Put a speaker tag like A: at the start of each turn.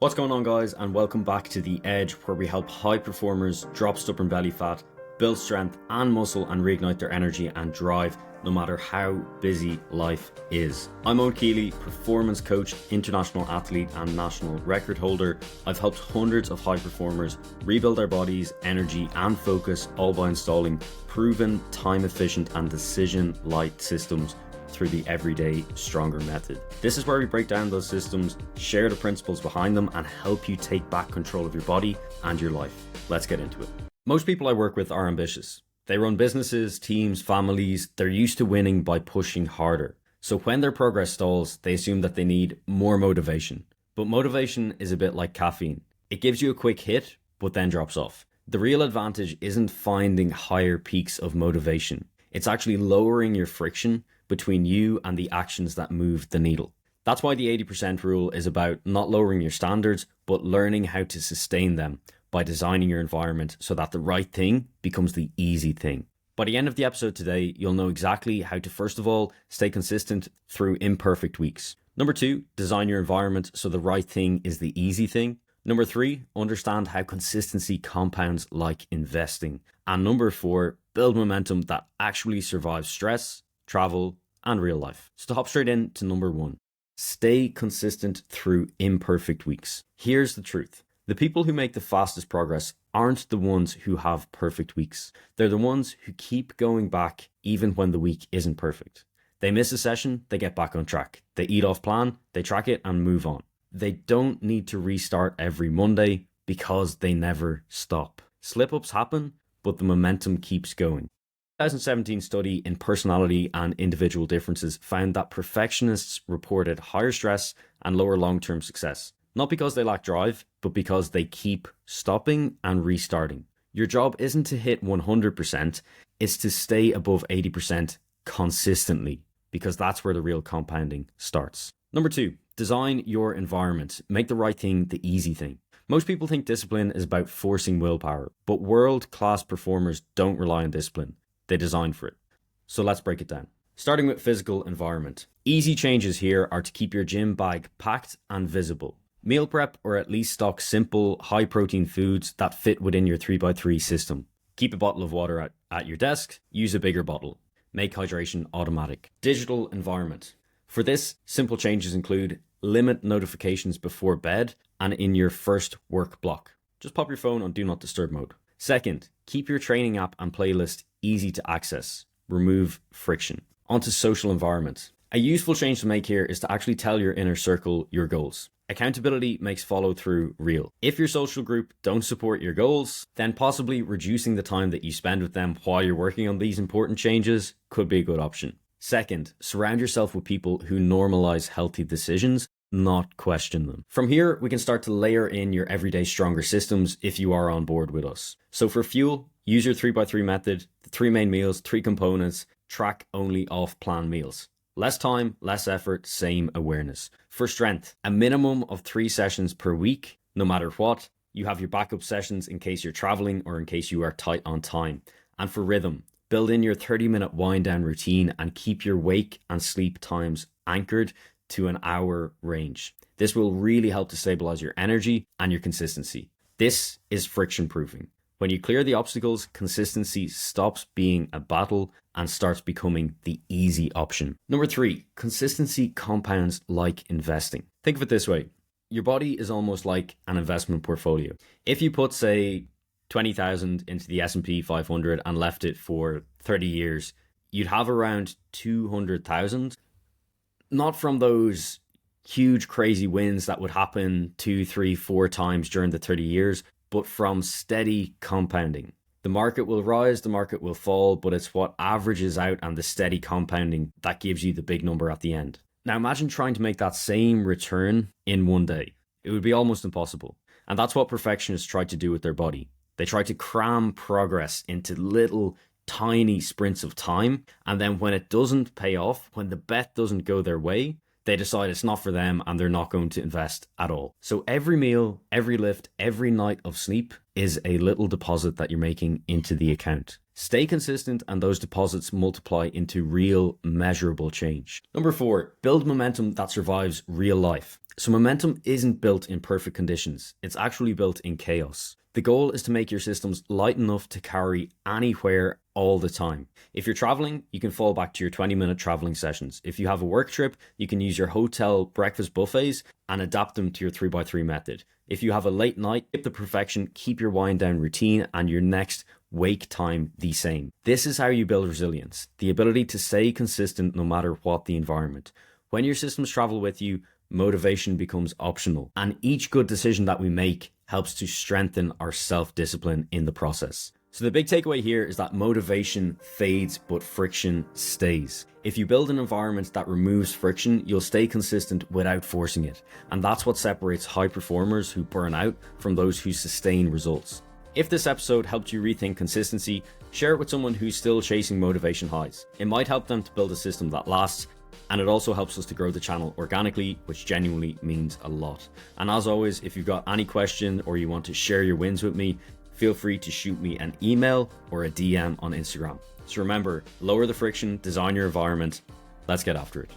A: What's going on, guys, and welcome back to The Edge, where we help high performers drop stubborn belly fat, build strength and muscle, and reignite their energy and drive no matter how busy life is. I'm Owen Keeley, performance coach, international athlete and national record holder. I've helped hundreds of high performers rebuild their bodies, energy and focus, all by installing proven, time efficient and decision light systems through the Everyday Stronger method. This is where we break down those systems, share the principles behind them, and help you take back control of your body and your life. Let's get into it. Most people I work with are ambitious. They run businesses, teams, families. They're used to winning by pushing harder. So when their progress stalls, they assume that they need more motivation. But motivation is a bit like caffeine. It gives you a quick hit, but then drops off. The real advantage isn't finding higher peaks of motivation. It's actually lowering your friction between you and the actions that move the needle. That's why the 80% rule is about not lowering your standards, but learning how to sustain them by designing your environment so that the right thing becomes the easy thing. By the end of the episode today, you'll know exactly how to, first of all, stay consistent through imperfect weeks. Number 2, design your environment so the right thing is the easy thing. Number 3, understand how consistency compounds like investing. And number 4, build momentum that actually survives stress, travel, and real life. So to hop straight into number 1, stay consistent through imperfect weeks. Here's the truth. The people who make the fastest progress aren't the ones who have perfect weeks. They're the ones who keep going back even when the week isn't perfect. They miss a session, they get back on track. They eat off plan, they track it and move on. They don't need to restart every Monday because they never stop. Slip-ups happen, but the momentum keeps going. 2017 study in personality and individual differences found that perfectionists reported higher stress and lower long-term success. Not because they lack drive, but because they keep stopping and restarting. Your job isn't to hit 100%, it's to stay above 80% consistently, because that's where the real compounding starts. Number 2, design your environment. Make the right thing the easy thing. Most people think discipline is about forcing willpower, but world-class performers don't rely on discipline. They design for it. So let's break it down. Starting with physical environment. Easy changes here are to keep your gym bag packed and visible. Meal prep, or at least stock simple, high protein foods that fit within your 3x3 system. Keep a bottle of water at your desk. Use a bigger bottle. Make hydration automatic. Digital environment. For this, simple changes include limit notifications before bed and in your first work block. Just pop your phone on Do Not Disturb mode. Second, keep your training app and playlist easy to access. Remove friction. Onto social environment. A useful change to make here is to actually tell your inner circle your goals. Accountability makes follow through real. If your social group don't support your goals, then possibly reducing the time that you spend with them while you're working on these important changes could be a good option. Second, surround yourself with people who normalize healthy decisions, not question them. From here, we can start to layer in your everyday stronger systems if you are on board with us. So for fuel, use your 3x3 method, the 3 main meals, 3 components, track only off-plan meals. Less time, less effort, same awareness. For strength, a minimum of 3 sessions per week, no matter what. You have your backup sessions in case you're traveling or in case you are tight on time. And for rhythm, build in your 30-minute wind down routine and keep your wake and sleep times anchored to an hour range. This will really help to stabilize your energy and your consistency. This is friction proofing. When you clear the obstacles, consistency stops being a battle and starts becoming the easy option. Number 3, consistency compounds like investing. Think of it this way. Your body is almost like an investment portfolio. If you put, say, 20,000 into the S&P 500 and left it for 30 years, you'd have around 200,000. Not from those huge crazy wins that would happen 2, 3, 4 times during the 30 years, but from steady compounding. The market will rise, the market will fall, but it's what averages out and the steady compounding that gives you the big number at the end. Now imagine trying to make that same return in one day. It would be almost impossible. And that's what perfectionists try to do with their body. They try to cram progress into little tiny sprints of time, and then when it doesn't pay off, when the bet doesn't go their way, they decide it's not for them and they're not going to invest at all. So every meal, every lift, every night of sleep is a little deposit that you're making into the account. Stay consistent and those deposits multiply into real measurable change. Number 4, build momentum that survives real life. So momentum isn't built in perfect conditions, it's actually built in chaos. The goal is to make your systems light enough to carry anywhere all the time. If you're traveling, you can fall back to your 20-minute traveling sessions. If you have a work trip, you can use your hotel breakfast buffets and adapt them to your 3x3 method. If you have a late night, skip the perfection, keep your wind down routine and your next wake time the same. This is how you build resilience, the ability to stay consistent no matter what the environment. When your systems travel with you, motivation becomes optional, and each good decision that we make helps to strengthen our self-discipline in the process. So the big takeaway here is that motivation fades, but friction stays. If you build an environment that removes friction, you'll stay consistent without forcing it. And that's what separates high performers who burn out from those who sustain results. If this episode helped you rethink consistency, share it with someone who's still chasing motivation highs. It might help them to build a system that lasts, and it also helps us to grow the channel organically, which genuinely means a lot. And as always, if you've got any question or you want to share your wins with me, feel free to shoot me an email or a DM on Instagram. So remember, lower the friction, design your environment. Let's get after it.